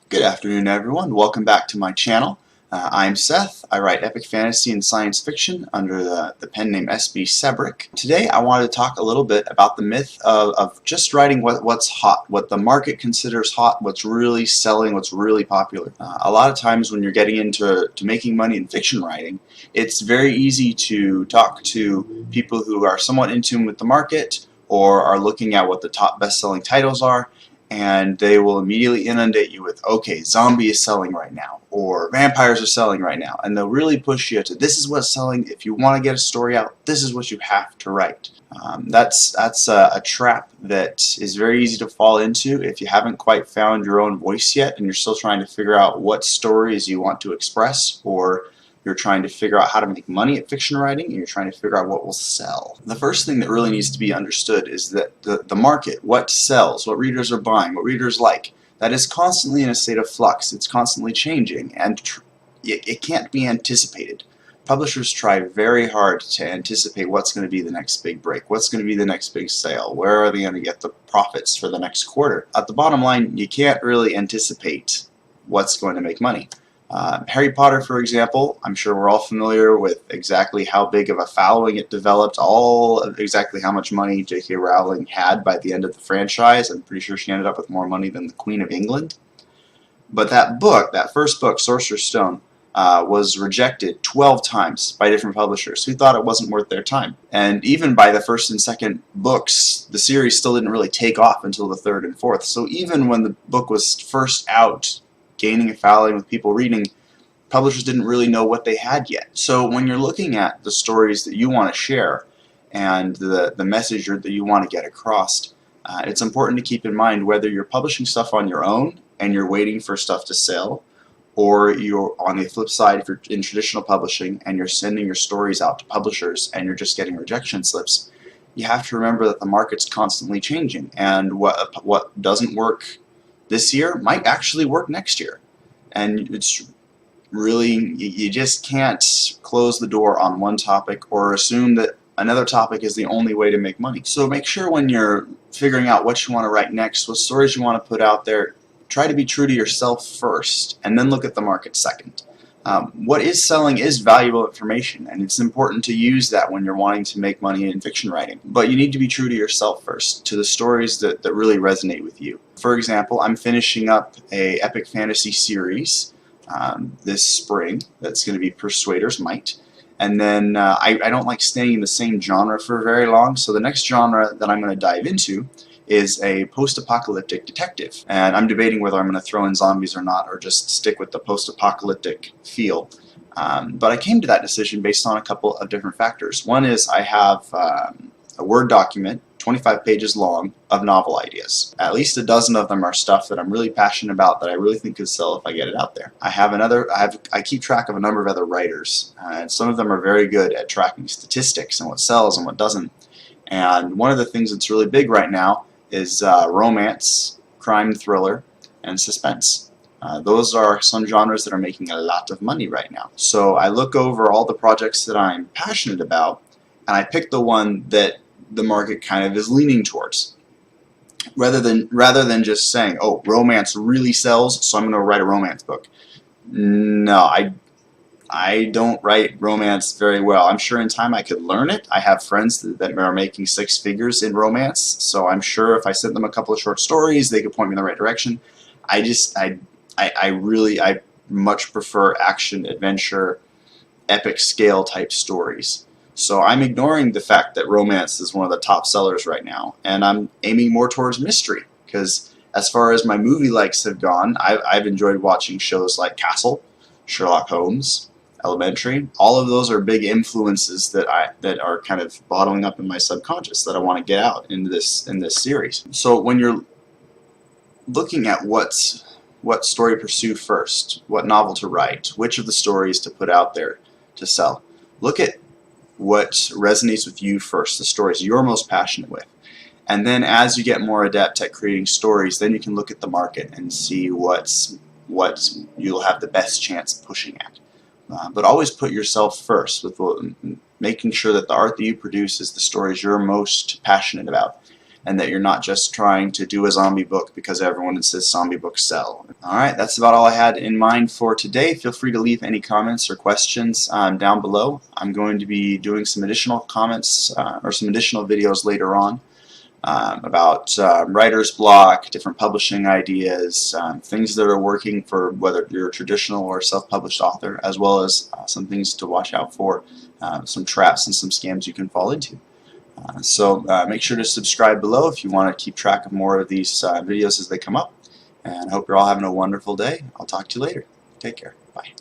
Good afternoon, everyone. Welcome back to my channel. I'm Seth. I write epic fantasy and science fiction under the pen name S.B. Sebrick. Today I wanted to talk a little bit about the myth of just writing what's hot, what the market considers hot, what's really selling, what's really popular. A lot of times when you're getting into making money in fiction writing, it's very easy to talk to people who are somewhat in tune with the market or are looking at what the top best-selling titles are, and they will immediately inundate you with, okay, zombie is selling right now, or vampires are selling right now, and they'll really push you to, this is what's selling. If you want to get a story out, this is what you have to write. That's a trap that is very easy to fall into if you haven't quite found your own voice yet and you're still trying to figure out what stories you want to express, or you're trying to figure out how to make money at fiction writing, and you're trying to figure out what will sell. The first thing that really needs to be understood is that the market, what sells, what readers are buying, what readers like, that is constantly in a state of flux. It's constantly changing, and it can't be anticipated. Publishers try very hard to anticipate what's going to be the next big break, what's going to be the next big sale, where are they going to get the profits for the next quarter. At the bottom line, you can't really anticipate what's going to make money. Harry Potter, for example, I'm sure we're all familiar with exactly how big of a following it developed, exactly how much money J.K. Rowling had by the end of the franchise. I'm pretty sure she ended up with more money than the Queen of England. But that book, that first book, Sorcerer's Stone, was rejected 12 times by different publishers who thought it wasn't worth their time. And even by the first and second books, the series still didn't really take off until the third and fourth. So even when the book was first out, gaining a following with people reading, publishers didn't really know what they had yet. So when you're looking at the stories that you want to share and the message that you want to get across, it's important to keep in mind whether you're publishing stuff on your own and you're waiting for stuff to sell, or you're on the flip side, if you're in traditional publishing and you're sending your stories out to publishers and you're just getting rejection slips. You have to remember that the market's constantly changing, and what doesn't work this year might actually work next year. And it's really, you just can't close the door on one topic or assume that another topic is the only way to make money. So make sure when you're figuring out what you want to write next, what stories you want to put out there, try to be true to yourself first and then look at the market second. What is selling is valuable information, and it's important to use that when you're wanting to make money in fiction writing. But you need to be true to yourself first, to the stories that really resonate with you. For example, I'm finishing up a epic fantasy series this spring that's going to be Persuader's Might. And then I don't like staying in the same genre for very long, so the next genre that I'm going to dive into is a post-apocalyptic detective. And I'm debating whether I'm going to throw in zombies or not, or just stick with the post-apocalyptic feel. But I came to that decision based on a couple of different factors. One is I have a Word document, 25 pages long, of novel ideas. At least a dozen of them are stuff that I'm really passionate about, that I really think could sell if I get it out there. I keep track of a number of other writers, and some of them are very good at tracking statistics and what sells and what doesn't. And one of the things that's really big right now is romance, crime thriller, and suspense. Those are some genres that are making a lot of money right now. So I look over all the projects that I'm passionate about, and I pick the one that the market kind of is leaning towards. Rather than just saying, oh, romance really sells, so I'm going to write a romance book. No, I don't write romance very well. I'm sure in time I could learn it. I have friends that are making six figures in romance, so I'm sure if I sent them a couple of short stories, they could point me in the right direction. I much prefer action, adventure, epic scale type stories. So I'm ignoring the fact that romance is one of the top sellers right now, and I'm aiming more towards mystery, because as far as my movie likes have gone, I've enjoyed watching shows like Castle, Sherlock Holmes, Elementary. All of those are big influences that are kind of bottling up in my subconscious that I want to get out in this series. So when you're looking at what story to pursue first, what novel to write, which of the stories to put out there to sell, look at what resonates with you first, the stories you're most passionate with. And then as you get more adept at creating stories, then you can look at the market and see what you'll have the best chance pushing at. But always put yourself first, with making sure that the art that you produce is the stories you're most passionate about. and that you're not just trying to do a zombie book because everyone insists zombie books sell. Alright, that's about all I had in mind for today. Feel free to leave any comments or questions down below. I'm going to be doing some additional comments or some additional videos later on about writer's block, different publishing ideas, things that are working for whether you're a traditional or self-published author, as well as some things to watch out for, some traps and some scams you can fall into. So make sure to subscribe below if you want to keep track of more of these videos as they come up. And I hope you're all having a wonderful day. I'll talk to you later. Take care. Bye.